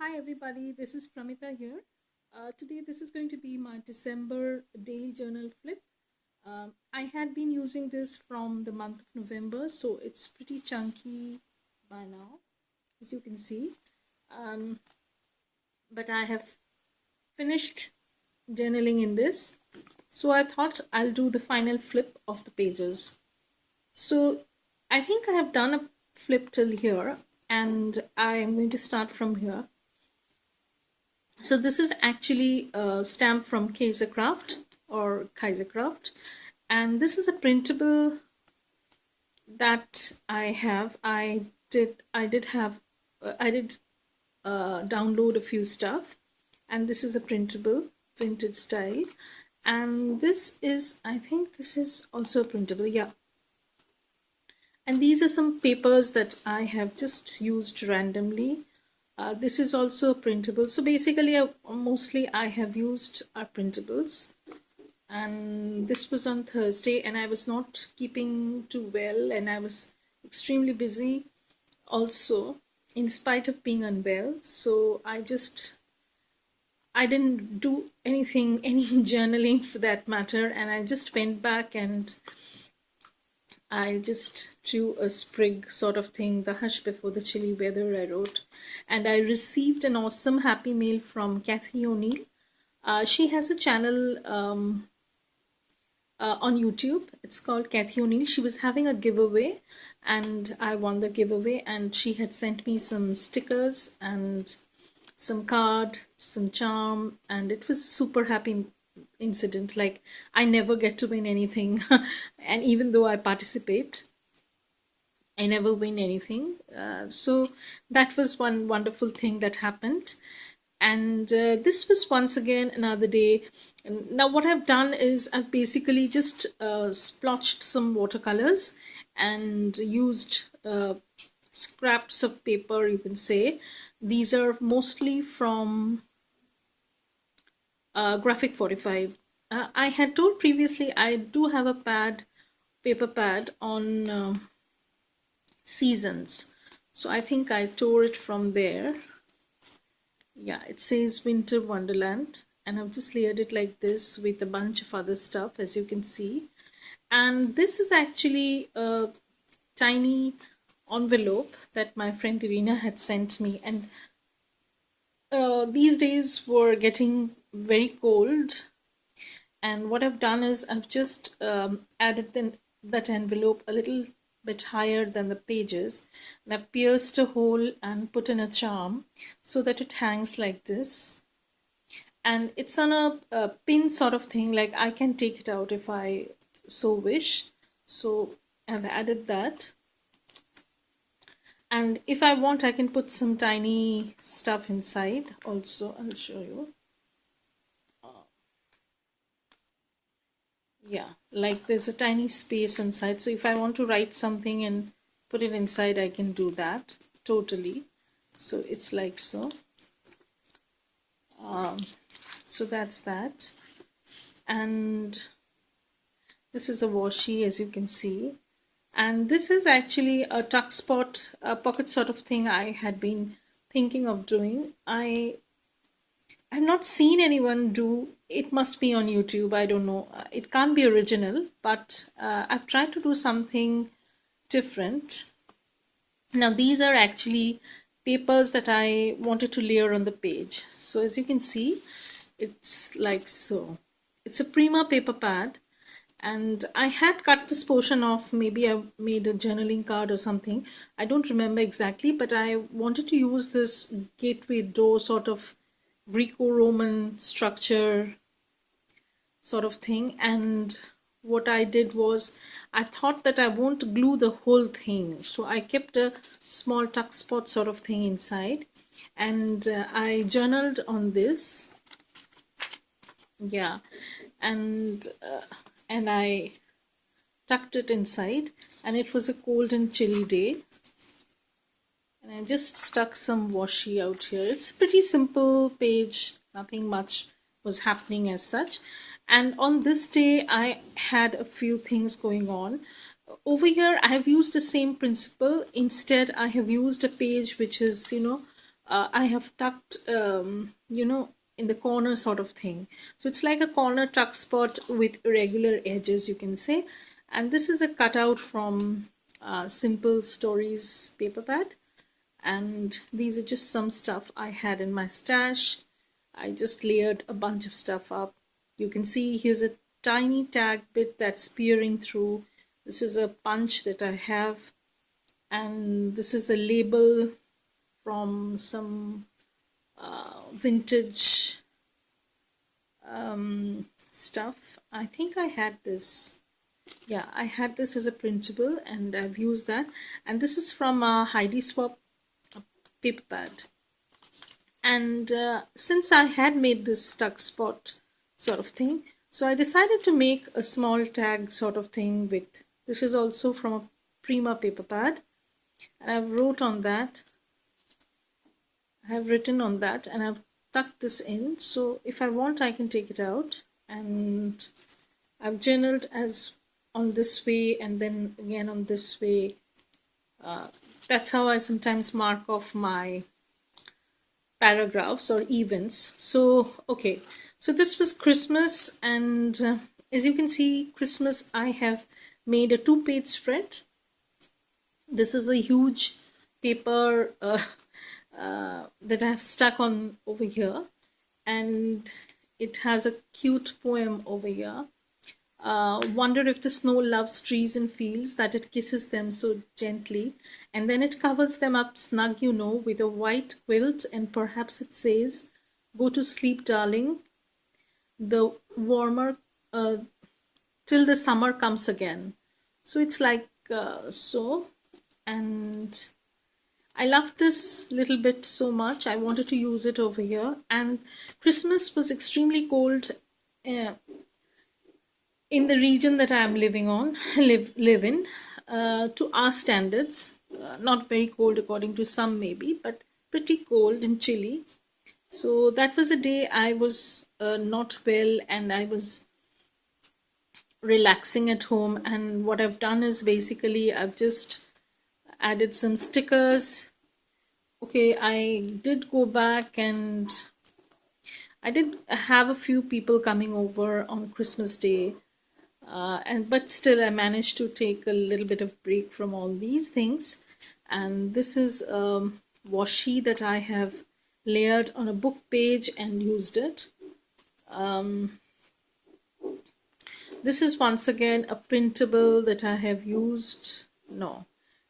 Hi everybody, this is Pramita here. Today this is going to be my December daily journal flip. I had been using this from the month of November, so it's pretty chunky by now, as you can see. Um, but I have finished journaling in this, so I thought I'll do the final flip of the pages. So I think I have done a flip till here, and I am going to start from here. So this is actually a stamp from Kaisercraft or Kaisercraft, and this is a printable that I have. I did download a few stuff, and this is a printable printed style, and this is, I think this is also printable, yeah. And these are some papers that I have just used randomly. This is also printable. So basically, mostly I have used are printables. And this was on Thursday, and I was not keeping too well, and I was extremely busy also, in spite of being unwell. So I didn't do anything, any journaling for that matter, and I just went back and I just drew a sprig sort of thing, the hush before the chilly weather, I wrote. And I received an awesome happy mail from Kathy O'Neill. She has a channel on YouTube. It's called Kathy O'Neill. She was having a giveaway, and I won the giveaway. And she had sent me some stickers and some card, some charm, and it was super happy incident. Like, I never get to win anything, and even though I participate, I never win anything. So that was one wonderful thing that happened. And this was once again another day. And now what I've done is I've basically just splotched some watercolors and used scraps of paper, you can say. These are mostly from Graphic 45. I had told previously I do have a paper pad on Seasons. So I think I tore it from there. Yeah, it says Winter Wonderland, and I've just layered it like this with a bunch of other stuff, as you can see. And this is actually a tiny envelope that my friend Irina had sent me. And these days were getting very cold, and what I've done is I've just added that envelope a little bit higher than the pages, and I've pierced a hole and put in a charm so that it hangs like this. And it's on a pin sort of thing, like I can take it out if I so wish. So I've added that, and if I want I can put some tiny stuff inside also. I'll show you. Yeah, like there's a tiny space inside, so if I want to write something and put it inside, I can do that totally. So it's like so. um, so that's that. And this is a washi, as you can see, and this is actually a tuck spot, a pocket sort of thing I had been thinking of doing. I've not seen anyone do it. Must be on YouTube, I don't know. It can't be original, but I've tried to do something different. Now these are actually papers that I wanted to layer on the page. So as you can see, it's like so. It's a Prima paper pad, and I had cut this portion off. Maybe I made a journaling card or something. I don't remember exactly, but I wanted to use this gateway door sort of Greco-Roman structure sort of thing. And what I did was I thought that I won't glue the whole thing, so I kept a small tuck spot sort of thing inside, and I journaled on this. Yeah, and I tucked it inside, and it was a cold and chilly day, and I just stuck some washi out here. It's a pretty simple page, nothing much was happening as such. And on this day I had a few things going on. Over here I have used the same principle. Instead I have used a page which is, I have tucked, in the corner sort of thing. So it's like a corner tuck spot with irregular edges, you can say. And this is a cutout from Simple Stories paper pad. And these are just some stuff I had in my stash. I just layered a bunch of stuff up. You can see here's a tiny tag bit that's peering through. This is a punch that I have, and this is a label from some vintage stuff. I think I had this. Yeah, I had this as a printable and I've used that. And this is from Heidi Swap paper pad. And since I had made this stuck spot sort of thing, so I decided to make a small tag sort of thing with, this is also from a Prima paper pad, and I've wrote on that, I have written on that, and I've tucked this in, so if I want I can take it out. And I've journaled as on this way and then again on this way. That's how I sometimes mark off my paragraphs or events. So okay, so this was Christmas, and as you can see, Christmas, I have made a 2-page spread. This is a huge paper that I have stuck on over here, and it has a cute poem over here. Wonder if the snow loves trees and fields, that it kisses them so gently, and then it covers them up snug, with a white quilt, and perhaps it says, go to sleep, darling, the warmer, till the summer comes again. So it's like so, and I love this little bit so much, I wanted to use it over here. And Christmas was extremely cold in the region that I am living on, live in, to our standards. Not very cold according to some maybe, but pretty cold and chilly. So that was a day I was not well, and I was relaxing at home. And what I've done is basically I've just added some stickers. Okay, I did go back and I did have a few people coming over on Christmas Day. But still I managed to take a little bit of break from all these things. And this is washi that I have layered on a book page and used it. This is once again a printable that I have used. No,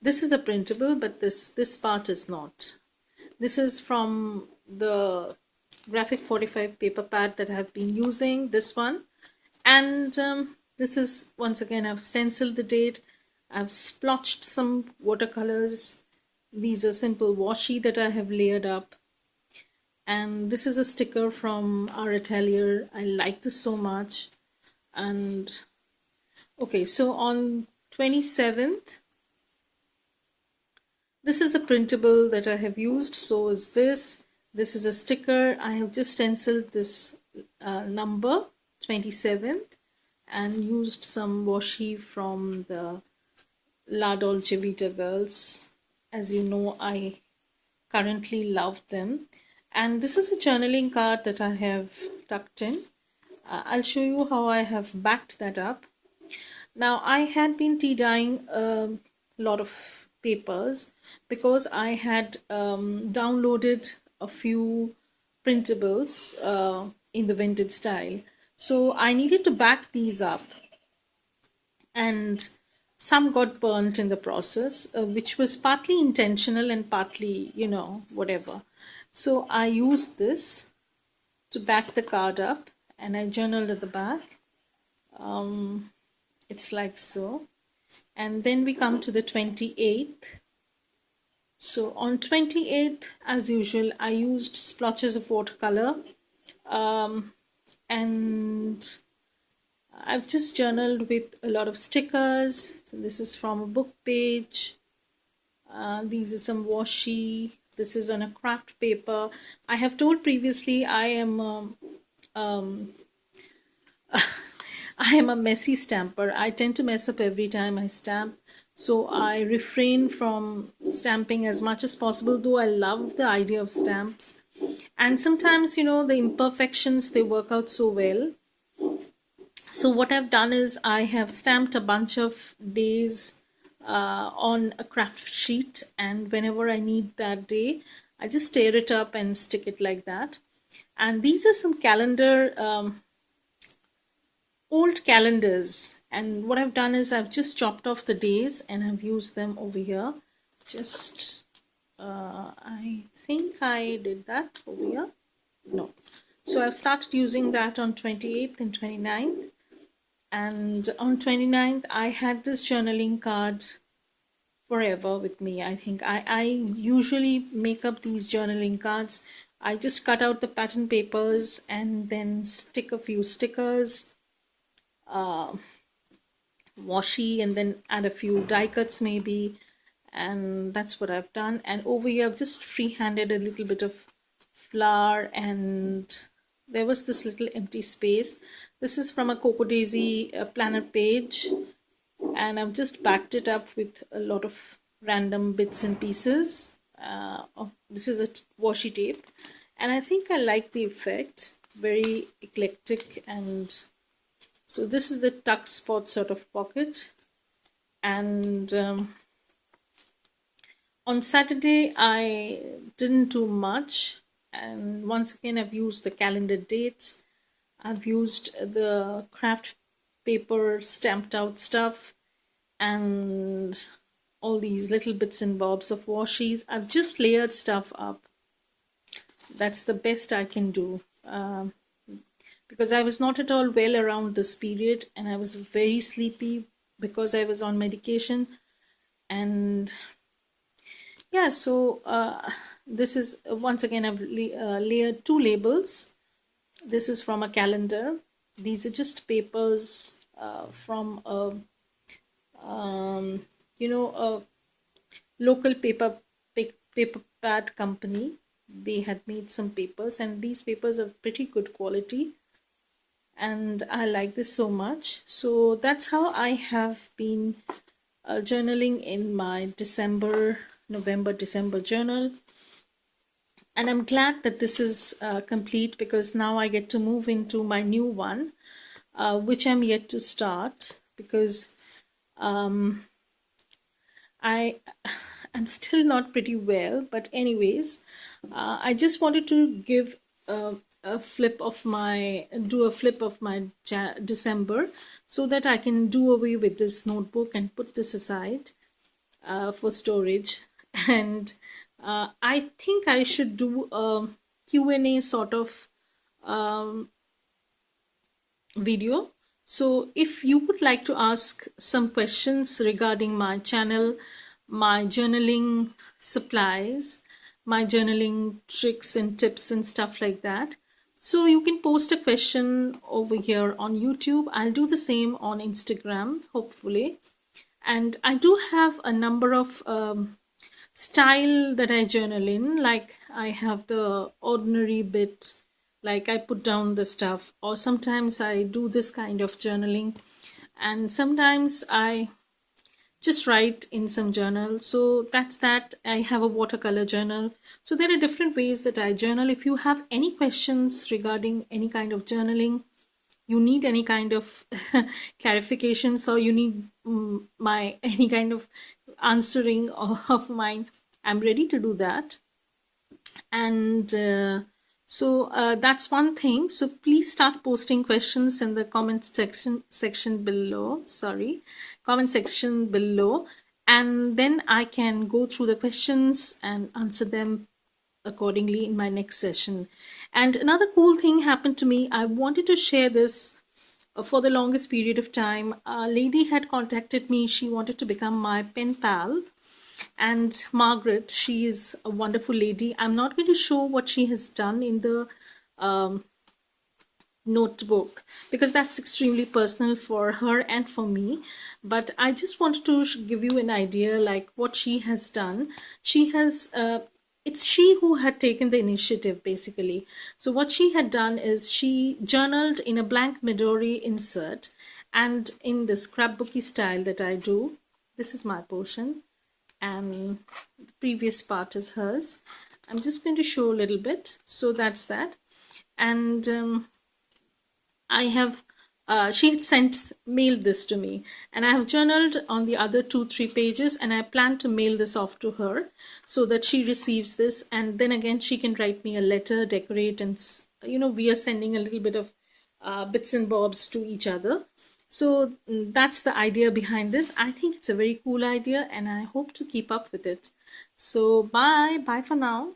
this is a printable, but this part is not. This is from the Graphic 45 paper pad that I have been using, this one. And this is, once again, I've stenciled the date, I've splotched some watercolors. These are simple washi that I have layered up. And this is a sticker from our atelier. I like this so much. And okay, so on 27th, this is a printable that I have used. So is this. This is a sticker. I have just stenciled this number 27th and used some washi from the La Dolce Vita girls. As you know, I currently love them. And this is a journaling card that I have tucked in. I'll show you how I have backed that up. Now, I had been tea dyeing a lot of papers because I had downloaded a few printables in the vintage style. So I needed to back these up, and some got burnt in the process, which was partly intentional and partly, whatever. So I used this to back the card up, and I journaled at the back. It's like so. And then we come to the 28th. So on 28th, as usual, I used splotches of watercolor, and I've just journaled with a lot of stickers. So this is from a book page. These are some washi. This is on a craft paper. I have told previously I am I am a messy stamper. I tend to mess up every time I stamp. So I refrain from stamping as much as possible, though I love the idea of stamps. And sometimes, the imperfections, they work out so well. So what I've done is I have stamped a bunch of days on a craft sheet, and whenever I need that day, I just tear it up and stick it like that. And these are some old calendars, and what I've done is I've just chopped off the days and I've used them over here. Just I think I did that over here. No. So I've started using that on 28th and 29th. And on 29th, I had this journaling card forever with me. I think I usually make up these journaling cards. I just cut out the pattern papers and then stick a few stickers, washi, and then add a few die cuts maybe. And that's what I've done. And over here, I've just freehanded a little bit of flower, and there was this little empty space. This is from a Coco Daisy planner page, and I've just backed it up with a lot of random bits and pieces. This is a washi tape, and I think I like the effect. Very eclectic. And so this is the tuck spot sort of pocket. And on Saturday I didn't do much, and once again I've used the calendar dates. I've used the craft paper stamped out stuff and all these little bits and bobs of washies. I've just layered stuff up. That's the best I can do, because I was not at all well around this period, and I was very sleepy because I was on medication. And yeah, so this is once again I've layered two labels. This is from a calendar. These are just papers from a a local paper pad company. They had made some papers, and these papers are pretty good quality, and I like this so much. So that's how I have been journaling in my November December journal. And I'm glad that this is complete, because now I get to move into my new one, which I'm yet to start, because I'm still not pretty well. But anyways, I just wanted to give a flip of my December, so that I can do away with this notebook and put this aside for storage. And I think I should do a Q&A sort of video. So if you would like to ask some questions regarding my channel, my journaling supplies, my journaling tricks and tips and stuff like that, so you can post a question over here on YouTube. I'll do the same on Instagram, hopefully. And I do have a number of style that I journal in. Like I have the ordinary bit, like I put down the stuff, or sometimes I do this kind of journaling, and sometimes I just write in some journal. So that's that. I have a watercolor journal. So there are different ways that I journal. If you have any questions regarding any kind of journaling, you need any kind of clarifications, or you need my any kind of answering of mine, I'm ready to do that. And that's one thing. So please start posting questions in the comment section below. Comment section below, and then I can go through the questions and answer them accordingly in my next session. And another cool thing happened to me. I wanted to share this for the longest period of time. A lady had contacted me. She wanted to become my pen pal. And Margaret, she is a wonderful lady. I'm not going to show what she has done in the notebook, because that's extremely personal for her and for me. But I just wanted to give you an idea like what she has done. She has it's she who had taken the initiative basically. So what she had done is she journaled in a blank Midori insert, and in the scrapbooky style that I do, this is my portion, and the previous part is hers. I'm just going to show a little bit. So that's that. And I have she had mailed this to me, and I have journaled on the other 2-3 pages, and I plan to mail this off to her so that she receives this, and then again she can write me a letter, decorate, and we are sending a little bit of bits and bobs to each other. So that's the idea behind this. I think it's a very cool idea, and I hope to keep up with it. So bye for now.